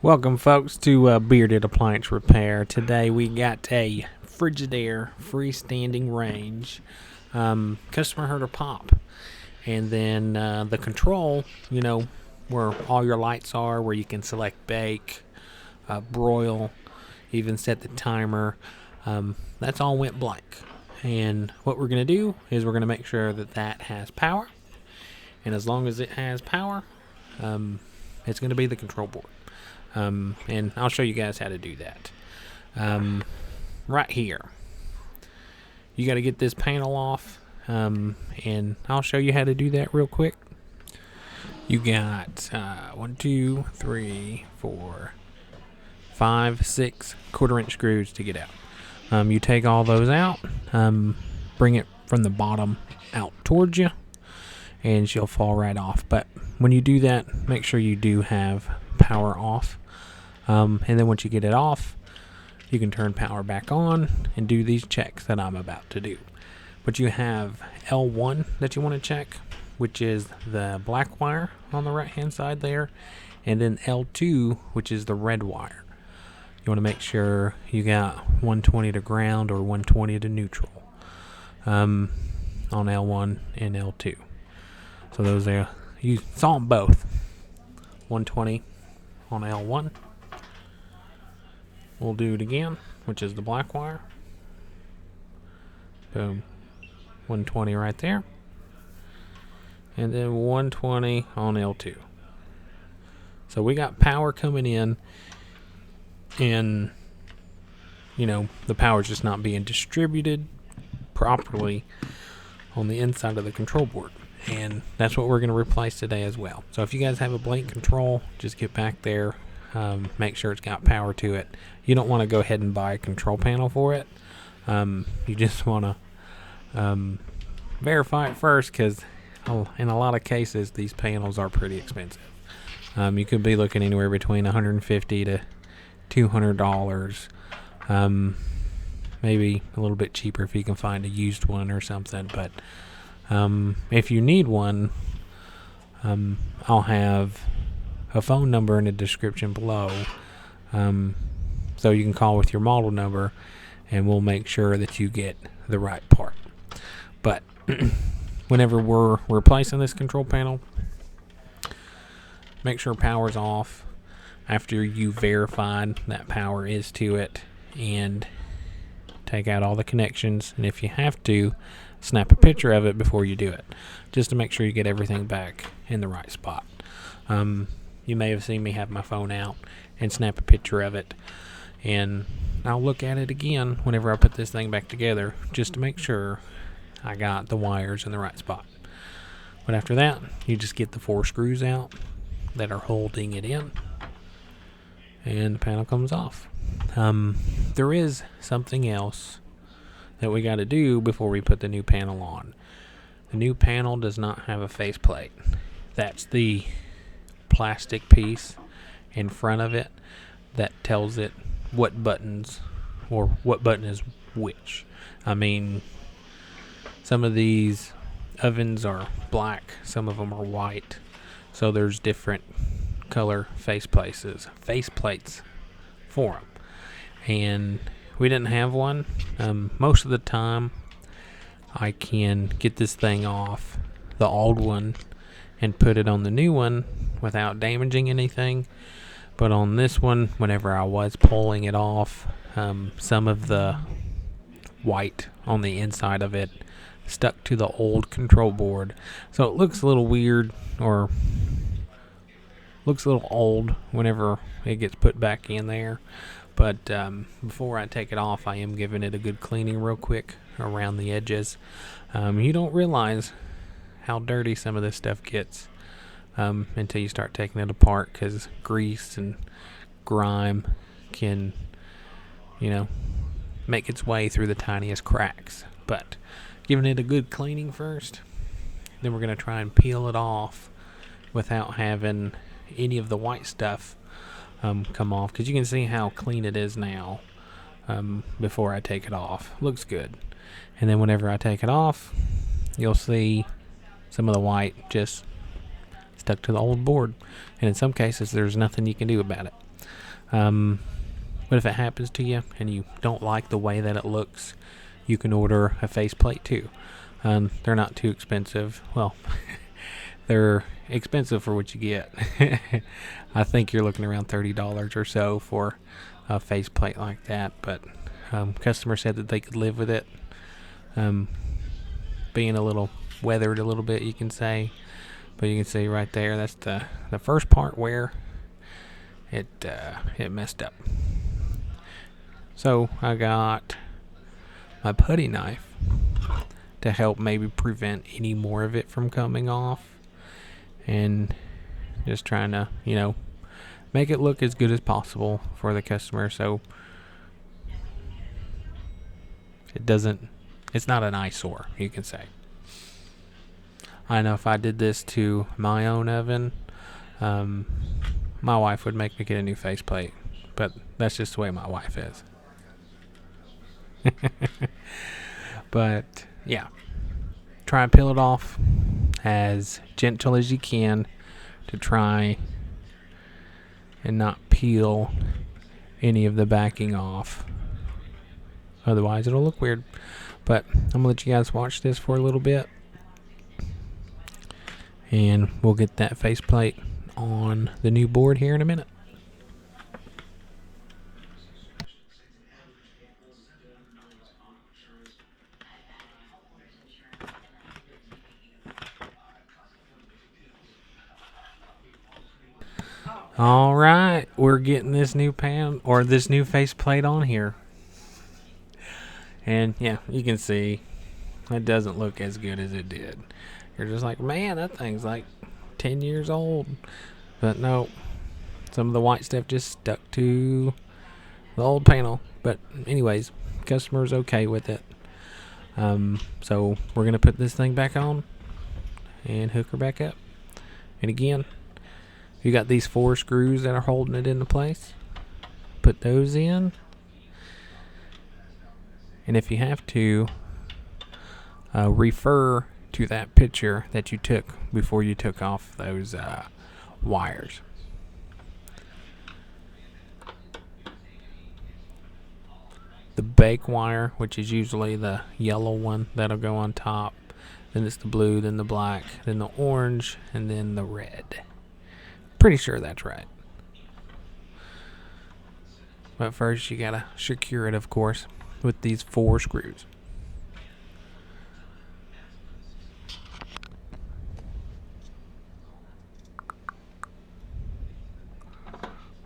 Welcome, folks, to Bearded Appliance Repair. Today we got a Frigidaire freestanding range. Customer heard her pop, and then the control, where all your lights are, where you can select bake, broil, even set the timer. That's all went blank. And what we're going to do is we're going to make sure that that has power. And as long as it has power, it's going to be the control board. And I'll show you guys how to do that. Right here, you got to get this panel off, and I'll show you how to do that real quick. You got 1, 2, 3, 4, 5, 6 quarter-inch screws to get out. You take all those out, bring it from the bottom out towards you, and she'll fall right off. But when you do that, make sure you do have power off. And then once you get it off, you can turn power back on and do these checks that I'm about to do. But you have L1 that you want to check, which is the black wire on the right hand side there, and then L2, which is the red wire. You want to make sure you got 120 to ground or 120 to neutral on L1 and L2. So those are, you saw them both. 120 on L1. We'll do it again, which is the black wire. Boom. 120 right there. And then 120 on L2. So we got power coming in, and the power's just not being distributed properly on the inside of the control board. And that's what we're going to replace today as well. So if you guys have a blank control, just get back there, make sure it's got power to it. You don't want to go ahead and buy a control panel for it. You just want to verify it first, because in a lot of cases these panels are pretty expensive. You could be looking anywhere between $150 to $200. Maybe a little bit cheaper if you can find a used one or something. But if you need one, I'll have a phone number in the description below, so you can call with your model number, and we'll make sure that you get the right part. But whenever we're replacing this control panel, make sure power's off after you verified that power is to it, and take out all the connections. And if you have to, snap a picture of it before you do it, just to make sure you get everything back in the right spot. You may have seen me have my phone out and snap a picture of it, and I'll look at it again whenever I put this thing back together, just to make sure I got the wires in the right spot. But after that, you just get the 4 screws out that are holding it in, and the panel comes off. There is something else that we got to do before we put the new panel on. The new panel does not have a faceplate. That's the plastic piece in front of it that tells it what buttons, or what button is which. I mean, some of these ovens are black, some of them are white, so there's different color faceplates for them. And we didn't have one. Most of the time I can get this thing off the old one and put it on the new one without damaging anything. But on this one, whenever I was pulling it off, some of the white on the inside of it stuck to the old control board, so it looks a little weird, or looks a little old whenever it gets put back in there. But before I take it off, I am giving it a good cleaning real quick around the edges. You don't realize how dirty some of this stuff gets until you start taking it apart, because grease and grime can, make its way through the tiniest cracks. But giving it a good cleaning first, then we're going to try and peel it off without having any of the white stuff come off, because you can see how clean it is now before I take it off. Looks good. And then whenever I take it off, you'll see some of the white just stuck to the old board, and in some cases there's nothing you can do about it. But if it happens to you and you don't like the way that it looks, you can order a faceplate too. They're not too expensive. Well, they're expensive for what you get. I think you're looking around $30 or so for a faceplate like that. But customer said that they could live with it. Being a little weathered a little bit, you can say. But you can see right there, that's the first part where it messed up. So I got my putty knife to help maybe prevent any more of it from coming off, and just trying to, make it look as good as possible for the customer, so it's not an eyesore, you can say. I know if I did this to my own oven, my wife would make me get a new faceplate, but that's just the way my wife is. But yeah, try and peel it off as gentle as you can to try and not peel any of the backing off. Otherwise it'll look weird. But I'm gonna let you guys watch this for a little bit, and we'll get that faceplate on the new board here in a minute. All right, we're getting this new this new faceplate on here. And yeah, you can see it doesn't look as good as it did. You're just like, man, that thing's like 10 years old. But no, some of the white stuff just stuck to the old panel. But anyways, customer's okay with it. So we're going to put this thing back on and hook her back up. And again, you got these 4 screws that are holding it into place. Put those in. And if you have to, refer to that picture that you took before you took off those wires. The bake wire, which is usually the yellow one that'll go on top, then it's the blue, then the black, then the orange, and then the red. Pretty sure that's right. But first you gotta secure it, of course, with these 4 screws.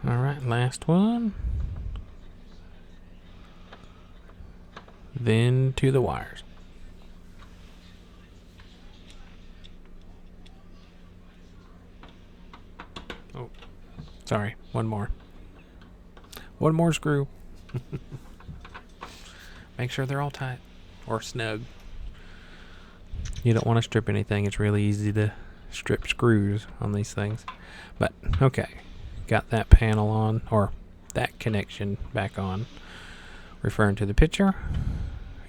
Alright, last one. Then to the wires. Oh, sorry, one more. One more screw. Make sure they're all tight or snug. You don't want to strip anything. It's really easy to strip screws on these things. But okay, got that panel on, or that connection back on. Referring to the picture,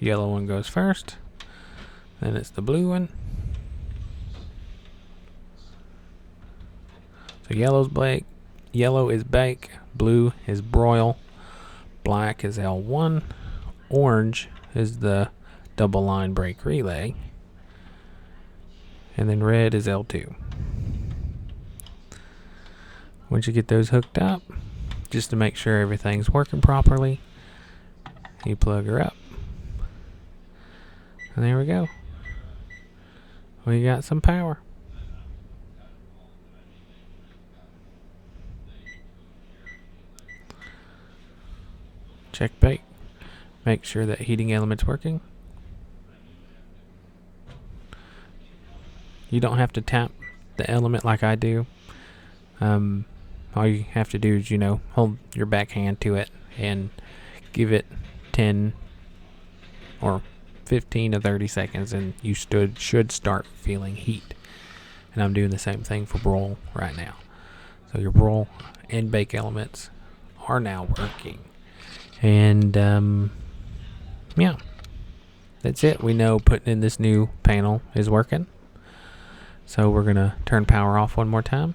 yellow one goes first, then it's the blue one. So yellow is bake, blue is broil, black is L1, orange is the double line brake relay, and then red is L2. Once you get those hooked up, just to make sure everything's working properly, you plug her up. And there we go. We got some power. Check bake. Make sure that heating element's working. You don't have to tap the element like I do. All you have to do is, hold your back hand to it and give it 10 or 15 to 30 seconds, and you should start feeling heat. And I'm doing the same thing for broil right now. So your broil and bake elements are now working. And yeah, that's it. We know putting in this new panel is working. So we're going to turn power off one more time.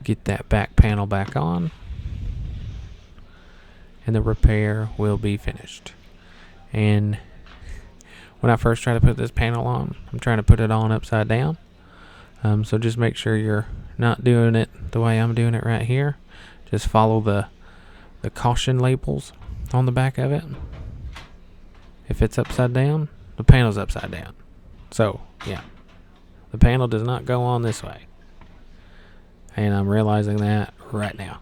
get that back panel back on, and the repair will be finished. And when I first try to put this panel on, I'm trying to put it on upside down. So just make sure you're not doing it the way I'm doing it right here. Just follow the caution labels on the back of it. If it's upside down, the panel's upside down. So, yeah. The panel does not go on this way. And I'm realizing that right now.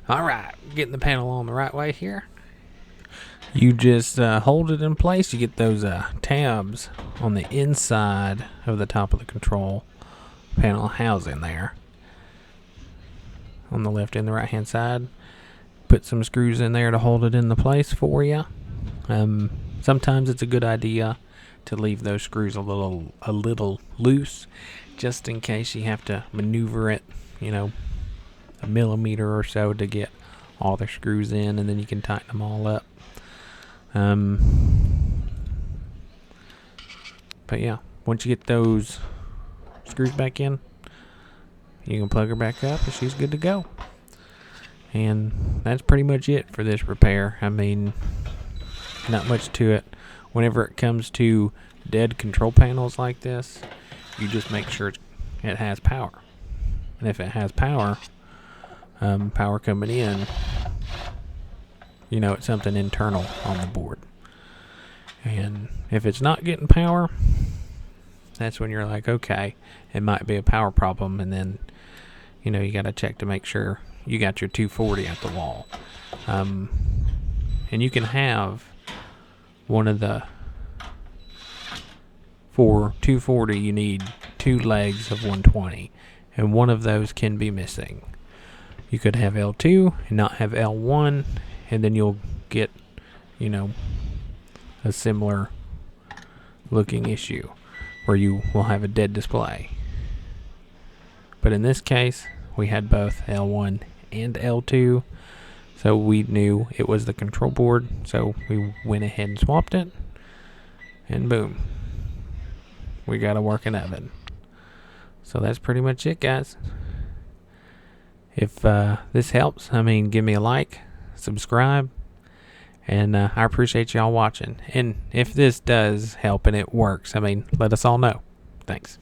Alright, getting the panel on the right way here. You just hold it in place. You get those tabs on the inside of the top of the control panel housing there. On the left and the right hand side. Put some screws in there to hold it into place for you. Sometimes it's a good idea to leave those screws a little loose, just in case you have to maneuver it, a millimeter or so to get all the screws in, and then you can tighten them all up. But yeah, once you get those screws back in, you can plug her back up and she's good to go. And that's pretty much it for this repair. I mean, not much to it. Whenever it comes to dead control panels like this, you just make sure it has power. And if it has power, power coming in, it's something internal on the board. And if it's not getting power, that's when you're like, okay, it might be a power problem. And then, you got to check to make sure you got your 240 at the wall. And you can have one of the, for 240, you need 2 legs of 120. And one of those can be missing. You could have L2 and not have L1, and then you'll get, a similar looking issue where you will have a dead display. But in this case, we had both L1 and L2, so we knew it was the control board, so we went ahead and swapped it, and boom, we got a working oven. So that's pretty much it, guys. If this helps, give me a like, subscribe, and I appreciate y'all watching. And if this does help and it works, let us all know. Thanks.